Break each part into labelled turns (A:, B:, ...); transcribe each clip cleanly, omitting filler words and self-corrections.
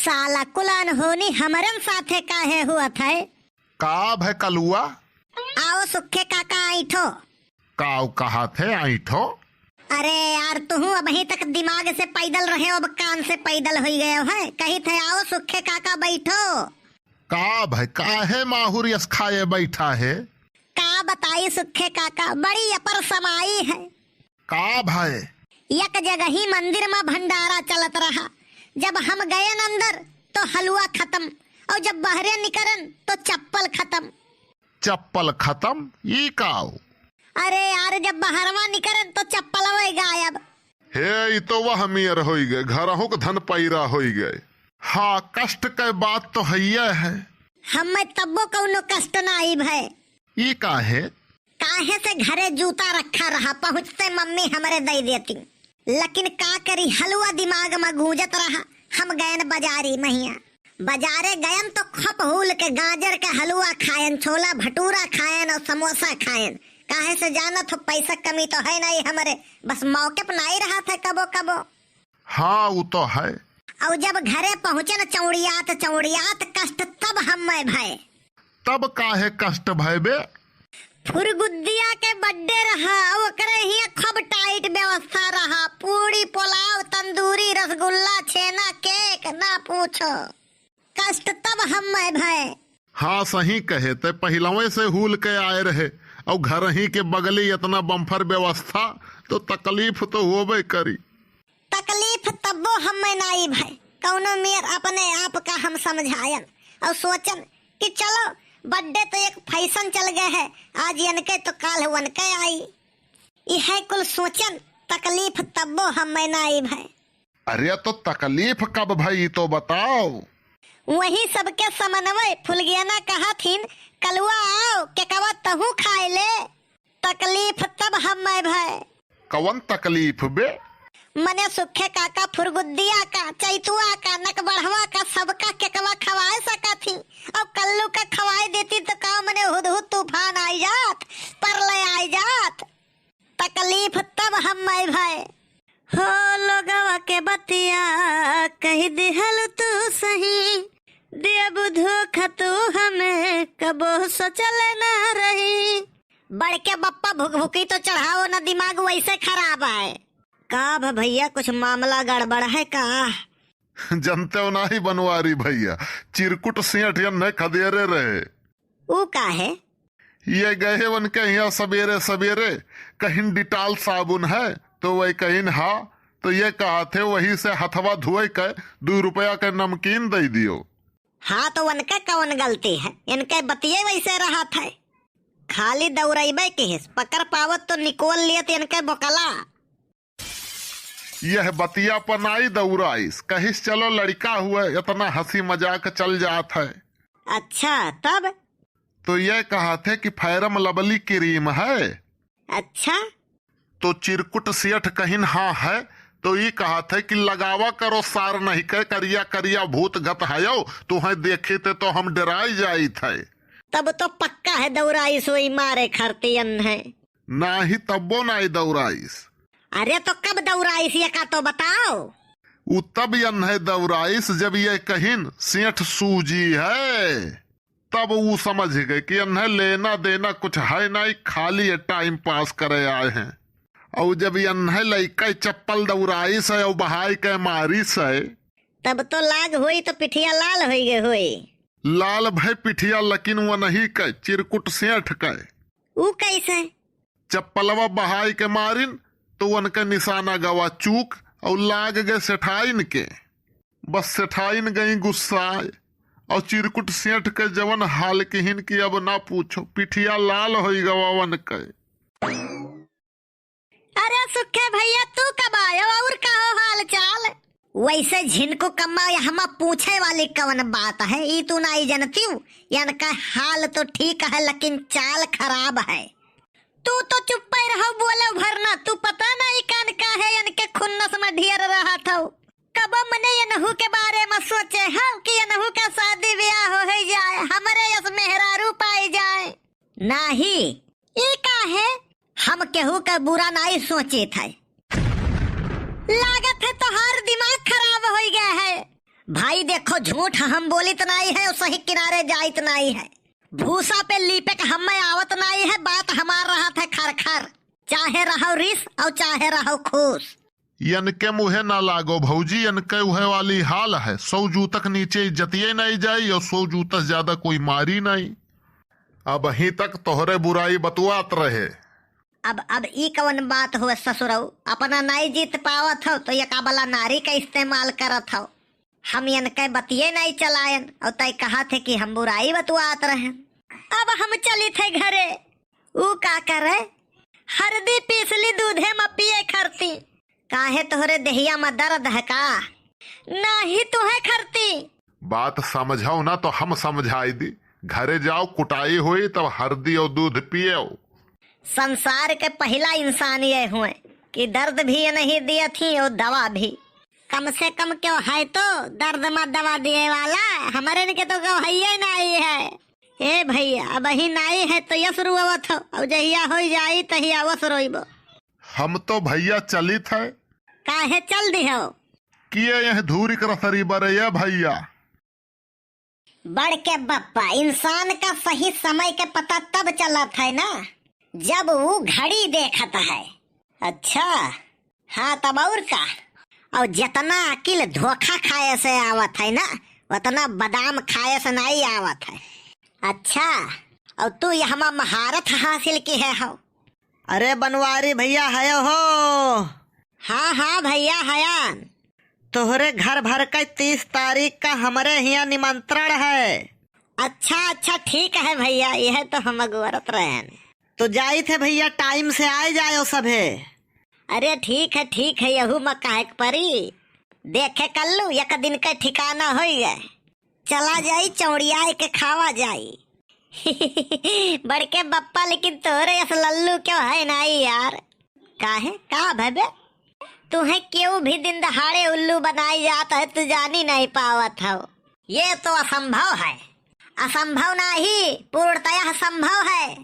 A: साला कुलान होनी हमरन साथे काहे हुआ था?
B: का भय कलुआ?
A: आओ सुखे काका आइठो।
B: काव कहा थे आइठो?
A: अरे यार तू अभी तक दिमाग से पैदल रहे हो, अब कान से पैदल हो गए हो है। कही थे आओ सुखे काका बैठो।
B: का भय काहे माहुर यस खाए बैठा है?
A: का बताई सुखे काका, बड़ी अपर समाई है।
B: का भय?
A: एक जगह ही मंदिर में भंडारा चलत रहा। जब हम गए अंदर तो हलवा खत्म, और जब बहरे निकलन तो चप्पल खत्म।
B: चप्पल खत्म? ई काव?
A: अरे यार जब बहरवा निकलन तो चप्पल वही गायब।
B: हे ई तो वह मेयर हो गए, घरहों के धन पैरा हो गए। हाँ कष्ट के बात तो है।
A: हमें तब्बो कौनो कष्ट ना आई भय।
B: ई काहे?
A: काहे से घरे जूता रखा रहा, पहुँचते मम्मी हमारे दे देती। लेकिन का करी, हलवा दिमाग में गूंजत रहा। हम गए बाजारी महिया, बाजारे गयन तो खप हुल के गाजर के हलवा खायन, छोला भटूरा खायन और समोसा खायन। काहे से जाना तो पैसा कमी तो है नहीं हमारे, बस मौके पर नहीं रहा था कबो कबो।
B: हाँ वो तो है।
A: और जब घरे पहुँचे न चौड़ियात कष्ट तब हम में भय।
B: तब काहे कष्ट भय बे?
A: फुरगुद्दिया के बर्थडे रहा, ओकरे ही खूब टाइट व्यवस्था रहा। पूरी पुलाव तंदूरी रसगुल्ला छेना केक ना पूछो। कष्ट तब हम में भय।
B: हाँ सही कहे ते, पहलवे से हुल के आए रहे और घर ही के बगली इतना बम्फर व्यवस्था, तो तकलीफ तो होबे करी।
A: तकलीफ तब्बो हम में नहीं भय। कौनो मेर अपने आप का हम समझायन और सोचन कि चलो बर्थडे तो एक फैशन चल गए है, आज इनके तो काल वनके आई। यह कुल सोचन तकलीफ तब्बो हम में नहीं भय।
B: अरे तो तकलीफ कब भाई तो बताओ।
A: वही सबके समन्वय फुलगियाना कहा थीन, कलुआ आओ के कवा तहु खाए ले। तकलीफ तब हम में भय।
B: कवन तकलीफ बे?
A: मने सुखे काका फुरगुद्दिया का, चैतुआ का, नक बढ़वा का, सबका केकवा खवाए सका थी। और कल्लू का खवाए देती तो का मने हुदहुद तूफान आई जात, परलय आई जात। तकलीफ तब हम में भय। हो लोगवा के बतिया कही दिहल तू सही, देव धोखा तू हमें कबो सोचल ना रही। बढ़ के बप्पा भुक भुकी तो चढ़ाओ ना, दिमाग वैसे खराब है। का भैया कुछ मामला गड़बड़ है का?
B: जनते हो ना ही बनवारी भैया, चिरकुट सेठ न खदेरे रहे।
A: वो का है?
B: ये गए उनके यहाँ सवेरे सवेरे, कहीं डिटाल साबुन है तो वही कहीं हाँ, तो ये कहा थे वही से हथवा धोए के 2 रुपया के नमकीन दे दियो।
A: हाँ तो उनके कौन गलती है, इनके बतिये वैसे रहा था। खाली दौड़ेबे के पकड़ पावत तो निकोल लिए इनके बोकला।
B: यह बतिया पनाई दौड़ाइस, कहिस चलो लड़का हुआ, इतना हंसी मजाक चल जात है।
A: अच्छा तब?
B: तो ये कहा थे कि फैरम लवली क्रीम है।
A: अच्छा
B: तो चिरकुट सेठ कहीं हाँ है, तो ये कहा थे कि लगावा करो सार नहीं के, करिया करिया भूत गत है, तुम्हें देखे थे तो हम डराई जाई थे।
A: तब तो पक्का है दौड़ाइस वही मारे खरतियन है।
B: ना ही तब्बो ना ही दौड़ाइस।
A: अरे तो कब दौड़ाइस ये का तो बताओ।
B: वो तब यन है दौड़ाइस जब ये कहीं सेठ सूजी है, तब वो समझ गए कि यन है लेना देना कुछ है नहीं, खाली ये टाइम पास करे आए हैं। और जब यन है लइका चप्पल दौड़ाइस है और बहाई के मारिस है,
A: तब तो लाग हुई तो पिठिया लाल हो गए हुई।
B: लाल भय पिठिया, लेकिन वो नहीं के चिरकुट सेठ के।
A: वो कैसे?
B: चप्पलवा बहाई के मारिन तो उनका निशाना गवा चूक और लाग गए सेठाइन के। बस सेठाइन गई गुस्साए और चिरकुट सेठ के जवन हाल किहिन की अब ना पूछो, पिठिया लाल हो गवावन के।
A: अरे सुखे भैया तू कब आयो और कहो हाल चाल? वैसे झिनको कम्मा हम पूछे वाली कवन बात है, ई तू नहीं जानती हूँ। इनका हाल तो ठीक है लेकिन चाल खराब है। तू तो चुप ही रहो, बोलो भरना। तू पता नहीं कान का है इनके खुन्नस में ढेर रहा था। कब मने इनहू के बारे में सोचे हो कि इनहू का शादी ब्याह हो जाए, हमारे यस मेहरारू पाई जाए। नहीं ये का है, हम केहू का बुरा नहीं सोचे थे। लागत है तो हर दिमाग खराब हो गया है। भाई देखो झूठ हम बोलित नहीं है और सही किनारे जाइत नहीं है। भूसा पे लीपे के हम में आवत नहीं है, बात हमार रहा था खर खर, चाहे रहो रिस और चाहे रहो खुश।
B: इनके मुहे ना लागो भौजी, इनके उहे वाली हाल है। 100 जू तक नीचे इज्जतिये नहीं जाई और 100 जू तक ज्यादा कोई मारी नहीं। अब अही तक तोहरे बुराई बतुआत रहे।
A: अब ई कवन बात हुआ ससुरऊ, अपना नहीं जीत पावत हो तो ये काबला नारी का इस्तेमाल करत हो। हम इनके बतिये नहीं चलायन और तय कहा थे कि हम बुराई बतुआत रहे। अब हम चली थे घरे, ऊ का करे हरदी पीसली दूधे में पिए खरती। काहे तोहरे दहिया में दर्द है का? नहीं तुम्हें खरती।
B: बात समझाओ ना तो हम समझाई दी। घरे जाओ, कुटाई हुई तब हरदी और दूध पियो।
A: संसार के पहला इंसान ये हुए कि दर्द भी नहीं दिया थी और दवा भी। कम से कम क्यों है तो दर्द में दवा दिए वाला, हमारे के तो क्यों है ही नहीं है। ए भैया अब ही नहीं है तो यस रुआवत हो और जहिया हो जाई तहिया वस रोइबो।
B: हम तो भैया चली थे।
A: काहे चल दी हो?
B: किए यह धूरी कर सरी बरैया भैया।
A: बढ़ के बप्पा, इंसान का सही समय के पता तब चलत है ना जब वो घड़ी देखता है। अच्छा हाँ तब और का? और जितना अकिल धोखा खाए से आवत है ना उतना बादाम खाए से नहीं आवत है। अच्छा और तू यहाँ महारत हासिल की है हो?
C: अरे बनवारी भैया है हो?
A: हाँ हाँ भैया हयान।
C: तोहरे घर भर का 30 तारीख का हमारे यहाँ निमंत्रण है।
A: अच्छा ठीक है भैया, यह तो हम अगवरत रहे।
C: तो जाई थे भैया, टाइम से आए जाओ सभे।
A: अरे ठीक है यहू में काहे परी देखे कल्लू एक दिन का ठिकाना हो गए। चला जाई चौड़िया के खावा जाई। बड़के बप्पा लेकिन तोरे ऐसा लल्लू क्यों है नहीं यार? काहे का भबे तुम्हें क्यों भी दिन दहाड़े उल्लू बनाई जाता है, तू जानी नहीं पावत हो। ये तो असंभव है। असंभव नहीं पूर्णतया संभव है।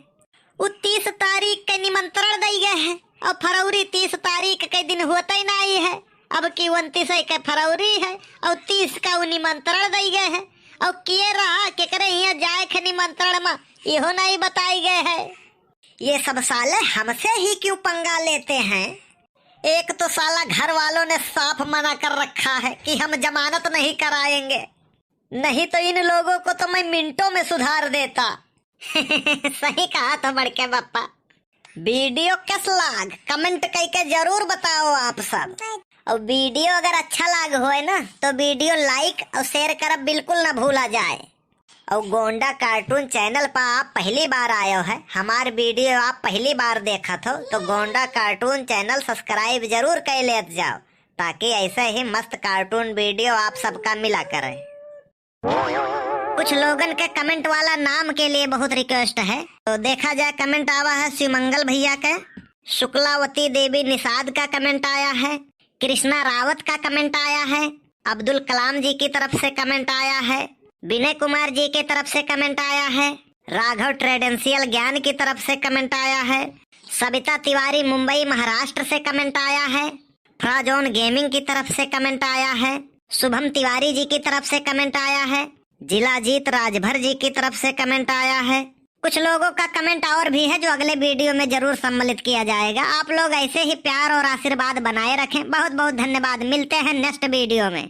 A: वो 30 तारीख के निमंत्रण दे गए हैं और फरवरी 30 तारीख के दिन होता ही नहीं है। अब की 29 के फरवरी है और 30 का वो निमंत्रण दे गए हैं और किए रहा के करे यहाँ जाए के निमंत्रण में इहो नहीं बताई गए है। ये सब साले हमसे ही क्यों पंगा लेते हैं? एक तो साला घर वालों ने साफ मना कर रखा है कि हम जमानत नहीं कराएंगे, नहीं तो इन लोगों को तो मैं मिनटों में सुधार देता। सही कहा तो बड़के बप्पा। वीडियो कैसा लाग कमेंट करके जरूर बताओ आप सब। और वीडियो अगर अच्छा लाग होए ना तो वीडियो लाइक और शेयर करब बिल्कुल ना भूला जाए। और गोंडा कार्टून चैनल पर आप पहली बार आए हो है, हमारे वीडियो आप पहली बार देखा हो तो गोंडा कार्टून चैनल सब्सक्राइब जरूर कर लेते जाओ ताकि ऐसे ही मस्त कार्टून वीडियो आप सबका मिला करे। कुछ लोगन के कमेंट वाला नाम के लिए बहुत रिक्वेस्ट है, तो देखा जाए। कमेंट आवा है शिवमंगल भैया का, शुक्लावती देवी निषाद का कमेंट आया है, कृष्णा रावत का कमेंट आया है, अब्दुल कलाम जी की तरफ से कमेंट आया है, विनय कुमार जी की तरफ से कमेंट आया है, राघव ट्रेडेंशियल ज्ञान की तरफ से कमेंट आया है, सविता तिवारी मुंबई महाराष्ट्र से कमेंट आया है, फ्राजोन गेमिंग की तरफ से कमेंट आया है, शुभम तिवारी जी की तरफ से कमेंट आया है, जिलाजीत राजभर जी की तरफ से कमेंट आया है। कुछ लोगों का कमेंट और भी है जो अगले वीडियो में जरूर सम्मिलित किया जाएगा। आप लोग ऐसे ही प्यार और आशीर्वाद बनाए रखें। बहुत बहुत धन्यवाद। मिलते हैं नेक्स्ट वीडियो में।